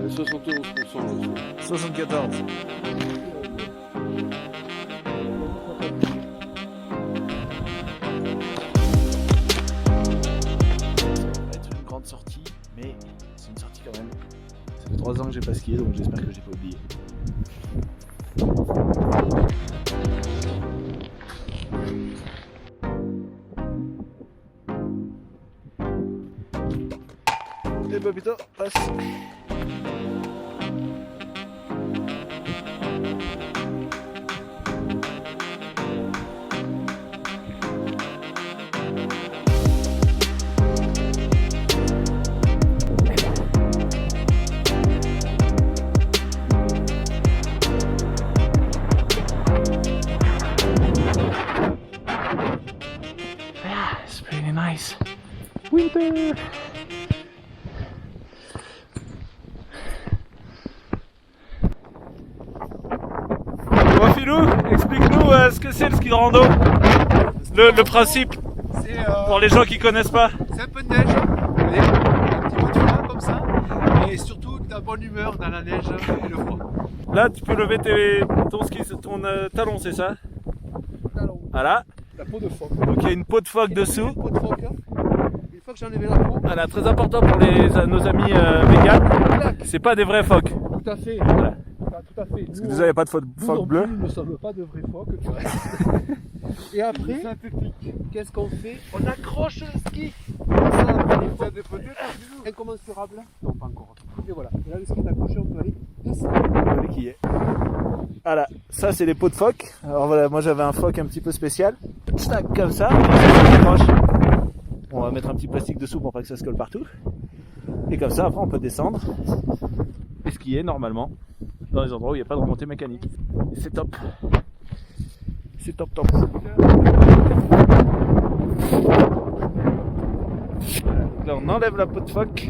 71% aussi. 74. Ça va être une grande sortie, mais c'est une sortie quand même. Ça fait 3 ans que j'ai pas skié, donc j'espère que j'ai pas oublié. Et bah putain, passe. It's pretty nice. Winter. Bon Philou, explique-nous ce que c'est le ski de rando. Le principe pour les gens qui connaissent pas. C'est un peu de neige, allez, un petit peu de froid comme ça, et surtout de la bonne humeur dans la neige et le froid. Là tu peux lever ton talon, c'est ça? Talon, Voilà. la peau de phoque. Donc il y a une peau de phoque dessous. Une peau de phoque, une fois que j'ai enlevé la peau, Voilà, très important pour nos amis véganes. C'est pas des vrais phoques. tout à fait. Voilà. Tout à fait. Parce que déjà il n'y a pas de phoque nous bleu. Nous ne sommes pas de vrais phoques, tu vois. Et après, qu'est-ce qu'on fait? On accroche le ski. Incommensurable. Non, pas encore. Et voilà. Et là, le ski est accroché, on peut aller descendre. Qui est. Voilà, ça c'est les peaux de phoque. Alors voilà, moi j'avais un phoque un petit peu spécial. Tac, comme ça, ça s'accroche. On va mettre un petit plastique dessous pour pas que ça se colle partout. Et comme ça, après on peut descendre et skier normalement dans les endroits où il n'y a pas de remontée mécanique. Et c'est top. C'est top top. Là on enlève la peau de phoque.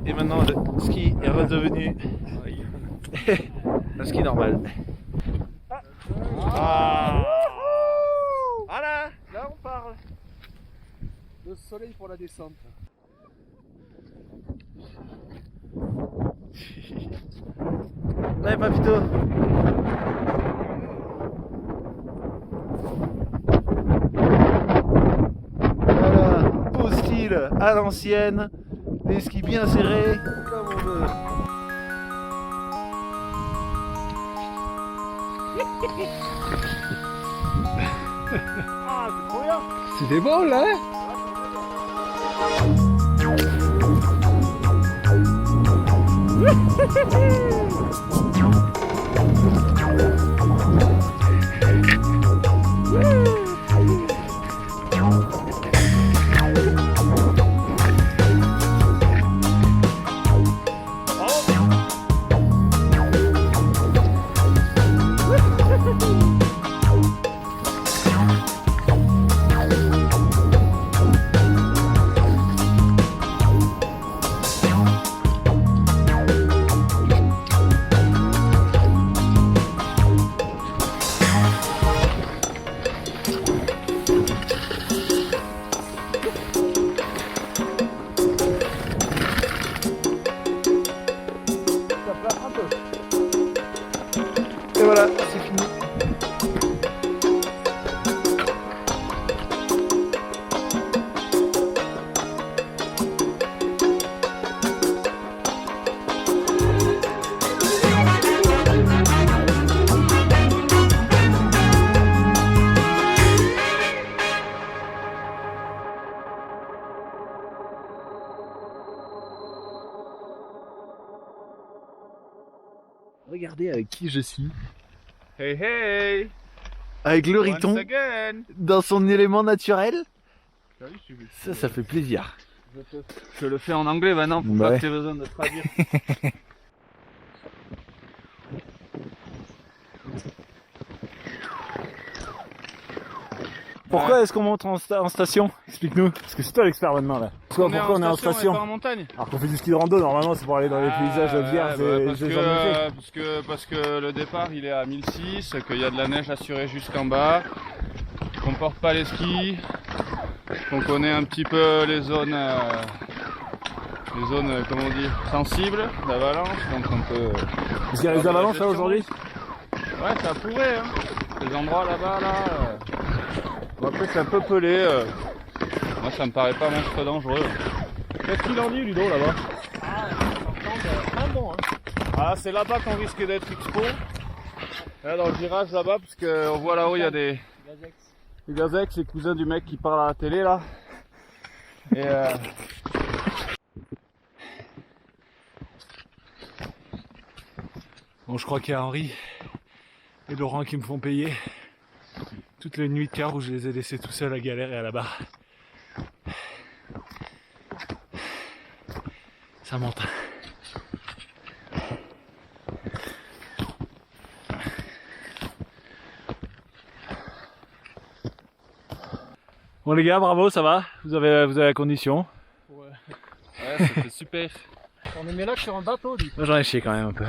Et maintenant le ski est redevenu un ski normal. Ah. Voilà, là on parle. Le soleil pour la descente. Ouais, Papito. Voilà, beau style à l'ancienne, des skis bien serrés, comme on veut. Ah, c'est trop bien. C'était bon là, hein? Et voilà, c'est fini. Regardez avec qui je suis. Hey hey! Avec le Once riton again! dans son élément naturel. Salut, Ça fait plaisir. Je le fais en anglais maintenant pour Bah pas ouais. que tu aies besoin de traduire. Pourquoi est-ce qu'on monte en station? Explique-nous. Parce que c'est toi l'expert maintenant là. Pourquoi on est en On est station? pas en montagne. Alors qu'on fait du ski de rando, normalement c'est pour aller dans les paysages vierges et parce, parce que le départ il est à 1006, qu'il y a de la neige assurée jusqu'en bas, qu'on porte pas les skis, qu'on connaît un petit peu les zones les zones, comment on dit, sensibles d'avalanche, donc on peut... Parce qu'il y a les avalanches là aujourd'hui? Ouais, ça pourrait, hein. Ces endroits là-bas, là... Bon, après c'est un peu pelé, moi ça me paraît pas monstre dangereux. Qu'est-ce qu'il en dit Ludo là-bas? Ah, ça semble bon, hein. Ah, c'est là-bas qu'on risque d'être expo. Là, dans le virage là-bas, parce qu'on voit là-haut, il y a des... Gazex. Les Gazex, les cousins du mec qui parle à la télé là. Et Bon, je crois qu'il y a Henri et Laurent qui me font payer toutes les nuits de car où je les ai laissés tout seuls à galérer à la barre. Ça monte. Bon les gars, bravo, ça va? Vous avez la condition? Ouais. ouais, c'était super. On est mis là sur un bateau, du coup. Moi j'en ai chié quand même un peu.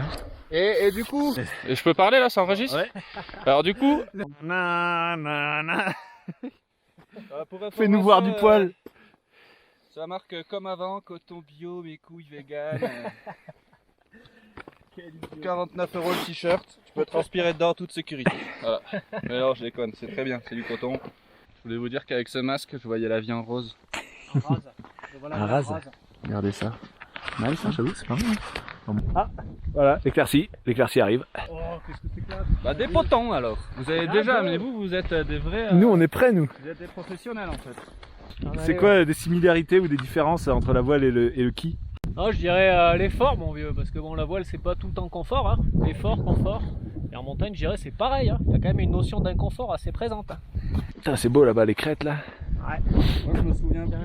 Et du coup... Et je peux parler là, ça enregistre? Ouais. Alors du coup... Fais-nous voir du poil. Ça marque comme avant, coton bio, mes couilles vegan. 49 € le t-shirt, tu peux transpirer dedans en toute sécurité. Voilà. Mais non, je déconne, c'est très bien, c'est du coton. Je voulais vous dire qu'avec ce masque, je voyais la vie en rose. En rase. Et voilà, Un en rase. Regardez ça. Nice, hein, j'avoue, c'est pas mal. Ah, voilà, l'éclaircie arrive. Oh, qu'est-ce que c'est classe. Bah des potons alors. Vous avez déjà, mais vous êtes des vrais... Nous on est prêts nous. Vous êtes des professionnels en fait. C'est quoi des similarités ou des différences entre la voile et le quai? Oh, je dirais l'effort, mon vieux, parce que bon, la voile, c'est pas tout le temps confort, hein. Effort, confort. Et en montagne, je dirais, c'est pareil, hein. Il y a quand même une notion d'inconfort assez présente. Hein. Putain, c'est beau là-bas, les crêtes là. Ouais. Moi je me souviens plus...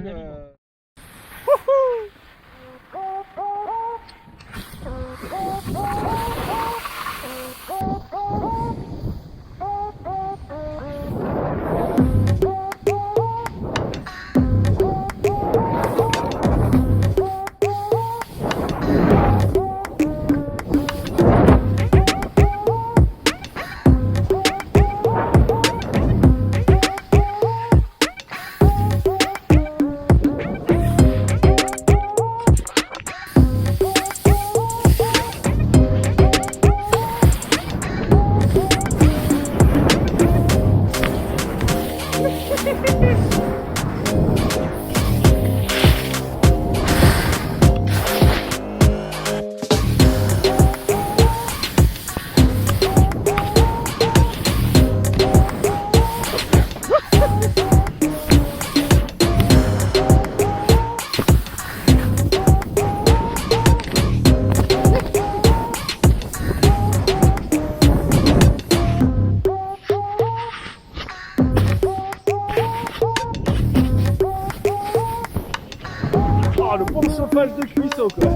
Oh, le bon chauffage de cuisson quoi.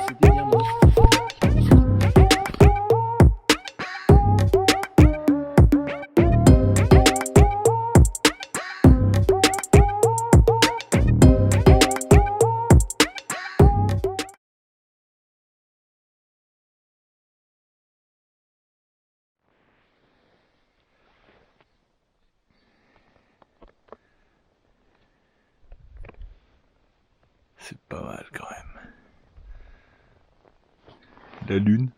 C'était bien moi. C'est pas mal quand même. La lune.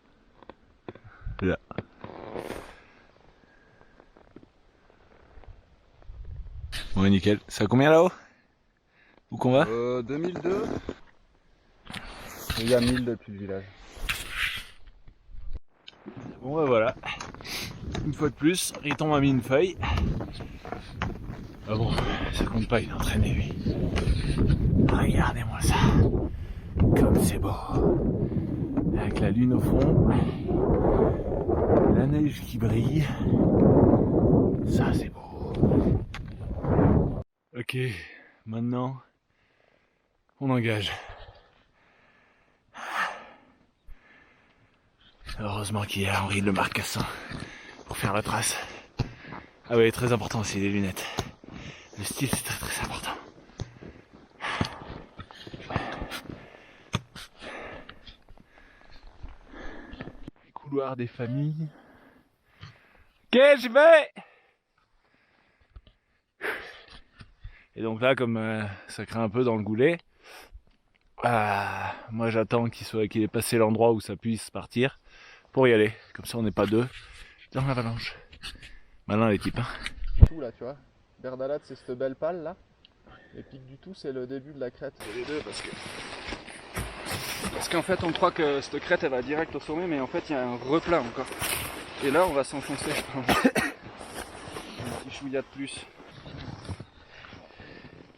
Là. Bon nickel. Ça a combien là-haut? Où qu'on va? 2002. Il y a 1000 depuis le village. Bon bah voilà. Une fois de plus, Riton m'a mis une feuille. Ah bon, ça compte pas, il est entraîné lui. Regardez-moi ça. Comme c'est beau. Avec la lune au fond. La neige qui brille. Ça c'est beau. Ok, maintenant, on engage. Heureusement qu'il y a Henri le Marcassin pour faire la trace. Ah oui, très important aussi les lunettes. Le style c'est très très important. Les couloirs des familles. Ok, j'y vais. Et donc là, comme ça craint un peu dans le goulet, moi j'attends qu'il ait passé l'endroit où ça puisse partir pour y aller. Comme ça on n'est pas deux dans l'avalanche. Malin les types. Tout là, tu vois. Berdalat, c'est cette belle pale là. Et Pic du Tout, c'est le début de la crête. C'est les deux parce qu'en fait, on croit que cette crête elle va direct au sommet, mais en fait, il y a un replat encore. Et là, on va s'enfoncer, je pense. Un petit chouïa de plus.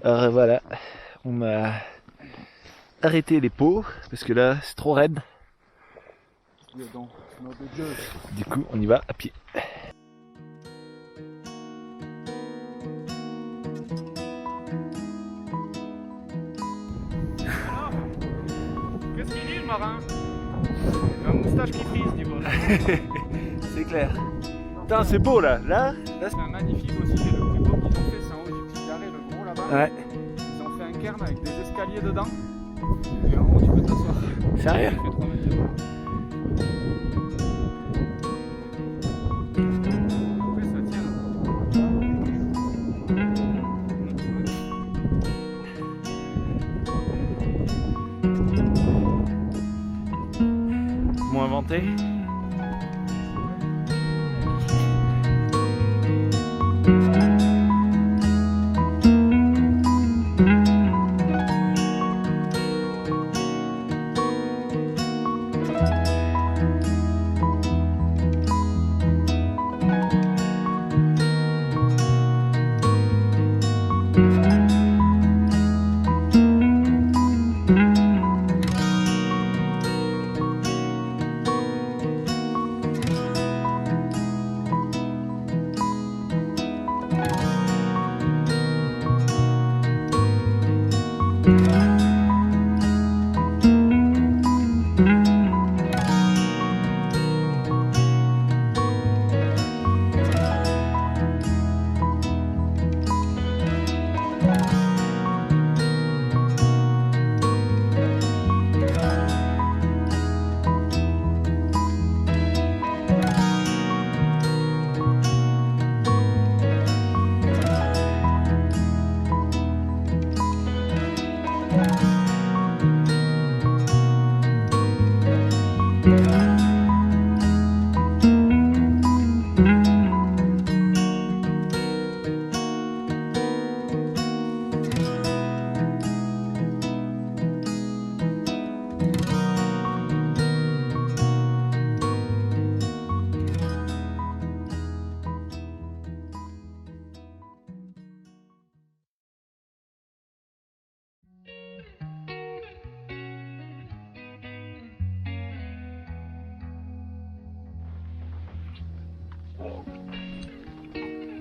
Alors voilà, on a arrêté les pots parce que là c'est trop raide. Du coup, on y va à pied. Qu'est-ce qu'il dit le marin? Il a un moustache qui frise, tu vois. C'est clair. Putain, c'est beau là. Là C'est un magnifique aussi, et le plus beau qu'ils ont fait, c'est en haut du petit carré, le gros là-bas. ouais. Ils ont fait un cairn avec des escaliers dedans. Et en haut, tu peux t'asseoir. Sérieux? Il fait 3 mètres de haut. Après, ça tient Moins inventé.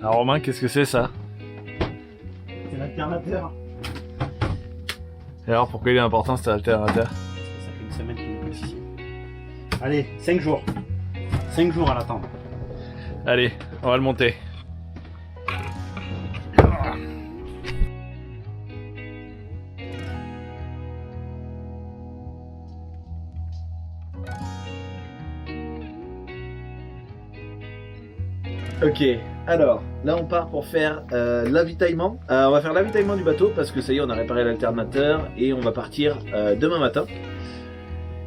Alors Romain, qu'est-ce que c'est ça? C'est l'alternateur. Et alors pourquoi il est important cet alternateur? Ça fait une semaine qu'il est ici. Allez, 5 jours. 5 jours à l'attendre. Allez, on va le monter. Ok, alors là on part pour faire l'avitaillement. On va faire l'avitaillement du bateau parce que ça y est, on a réparé l'alternateur et on va partir demain matin.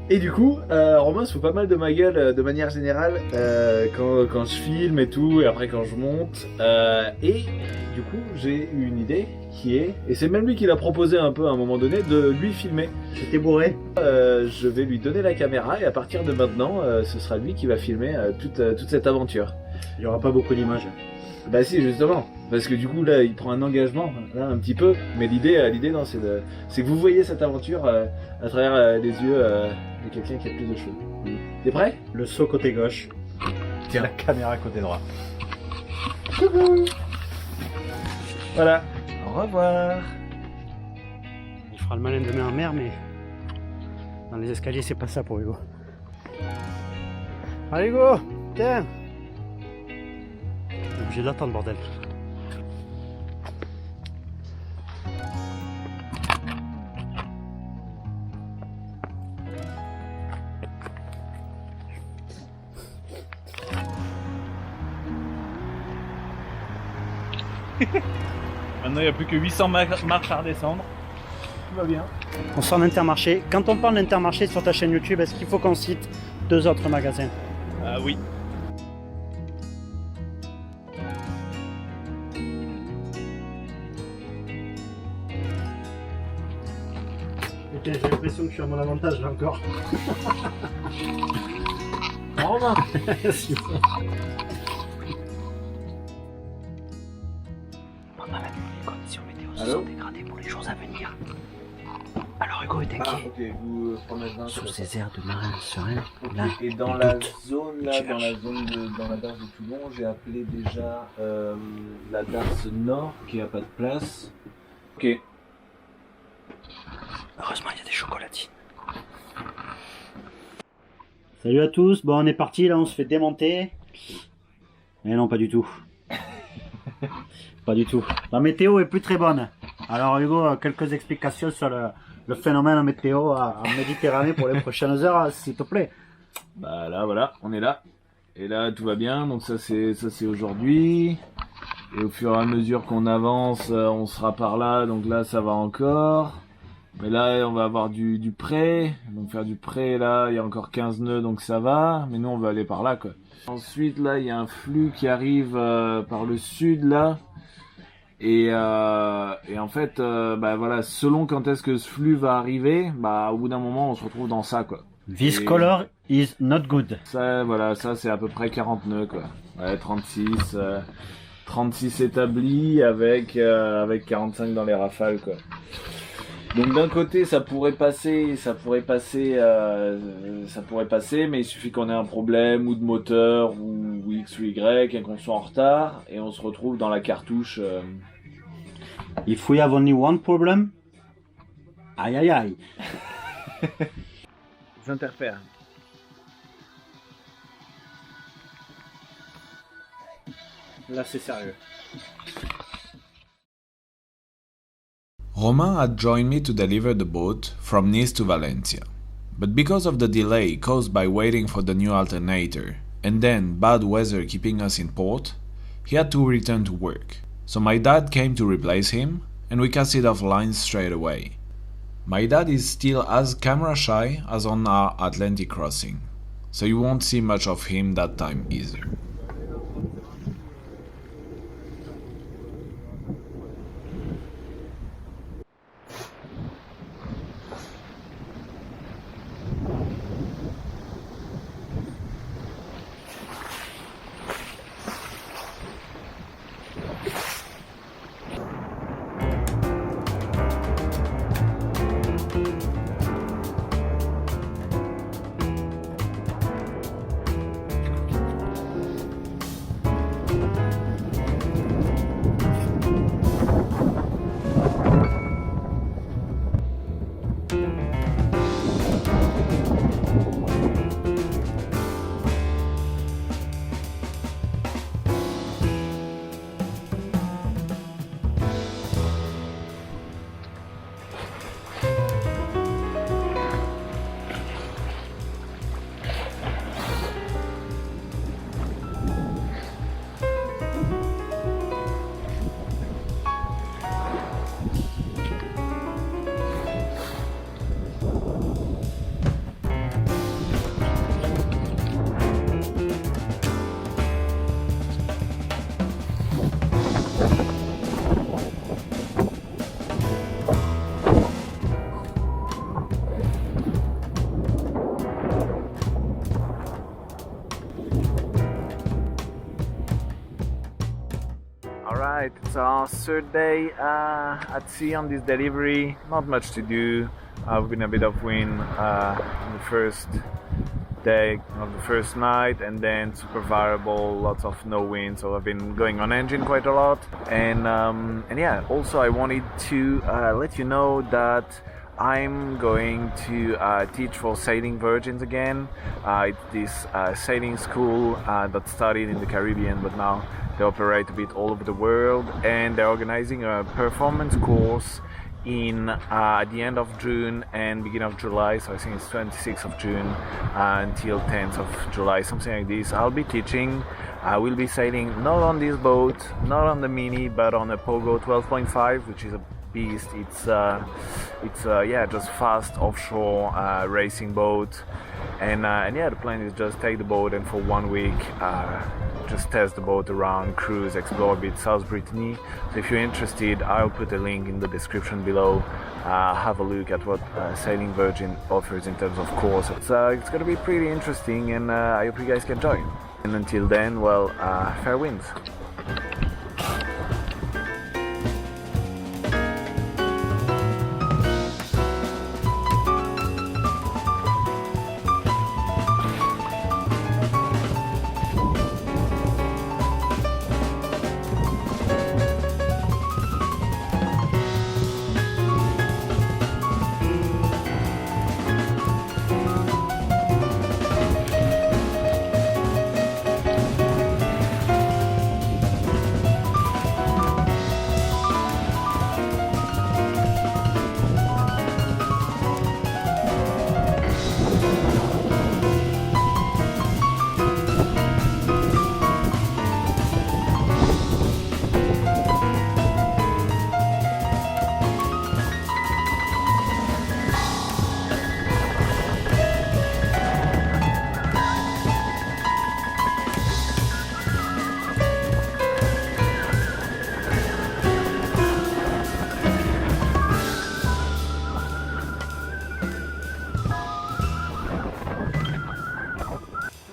Et du coup, Romain se fout pas mal de ma gueule de manière générale quand je filme et tout, et après quand je monte. Et du coup, j'ai eu une idée qui est, et c'est même lui qui l'a proposé un peu à un moment donné, de lui filmer. J'étais bourré. Je vais lui donner la caméra et à partir de maintenant, ce sera lui qui va filmer toute cette aventure. Il n'y aura pas beaucoup d'images. Bah si, justement, parce que du coup là il prend un engagement, là un petit peu, mais l'idée non, c'est que vous voyez cette aventure à travers les yeux de quelqu'un qui a plus de cheveux. T'es prêt? Le saut côté gauche. Tiens. La caméra côté droit. Coucou. Voilà, au revoir. Il fera le malin demain en mer, mais dans les escaliers c'est pas ça pour Hugo. Allez Hugo, tiens. On est obligé d'attendre, bordel. Maintenant, il n'y a plus que 800 marches à redescendre. Tout va bien. On sort d'Intermarché. Quand on parle d'Intermarché sur ta chaîne YouTube, est-ce qu'il faut qu'on cite 2 autres magasins? Ah oui. J'ai l'impression que je suis à mon avantage là encore. Romain. Les conditions météo se sont dégradées pour les jours à venir. Alors Hugo est inquiet. Ok, vous prenez un Sous ces airs de marin serein, là, Et dans la zone là, dans la darse de Toulon, j'ai appelé déjà la darse nord qui a pas de place. Ok. heureusement il y a des chocolatines. Salut à tous, bon on est parti là, on se fait démonter. Mais non, pas du tout. Pas du tout. La météo est plus très bonne. Alors Hugo, quelques explications sur le phénomène météo en Méditerranée pour les prochaines heures, s'il te plaît. Bah là voilà, on est là. Et là tout va bien, donc ça c'est aujourd'hui. Et au fur et à mesure qu'on avance, on sera par là, donc là ça va encore. Mais là on va avoir du près, donc faire du près là, il y a encore 15 nœuds donc ça va. Mais nous on va aller par là quoi. Ensuite là il y a un flux qui arrive par le sud là. Et en fait, bah voilà, selon quand est-ce que ce flux va arriver, bah au bout d'un moment on se retrouve dans ça quoi. This color is not good. Ça, voilà, ça c'est à peu près 40 nœuds quoi. Ouais, 36 établis avec 45 dans les rafales quoi. Donc d'un côté ça pourrait passer, mais il suffit qu'on ait un problème ou de moteur ou X ou Y et qu'on soit en retard et on se retrouve dans la cartouche. If we have only one problem, aïe aïe aïe. J'interfère. Là c'est sérieux. Romain had joined me to deliver the boat from Nice to Valencia. But because of the delay caused by waiting for the new alternator, and then bad weather keeping us in port, he had to return to work. So my dad came to replace him, and we casted off lines straight away. My dad is still as camera shy as on our Atlantic crossing, so you won't see much of him that time either. Alright, it's our third day at sea on this delivery. Not much to do. I've been a bit of wind on the first day of the first night, and then super variable, lots of no wind, so I've been going on engine quite a lot. And yeah, also I wanted to let you know that I'm going to teach for sailing virgins again. It's this sailing school that started in the Caribbean, but now they operate a bit all over the world, and they're organizing a performance course in at the end of June and beginning of July, so I think it's 26th of June until 10th of July, something like this. I'll be teaching. I will be sailing not on this boat, not on the Mini, but on a Pogo 12.5, which is a beast. It's yeah, just fast offshore racing boat, and yeah, the plan is just take the boat and for 1 week just test the boat around, cruise, explore a bit South Brittany. So if you're interested, I'll put a link in the description below. Have a look at what Sailing Virgin offers in terms of course. It's going to be pretty interesting, and I hope you guys can join. And until then, well, fair winds.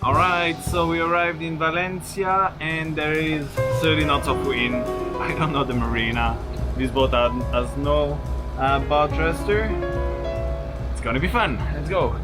Alright, so we arrived in Valencia and there is 30 knots of wind. I don't know the marina. This boat has no bow thruster. It's gonna be fun. Let's go.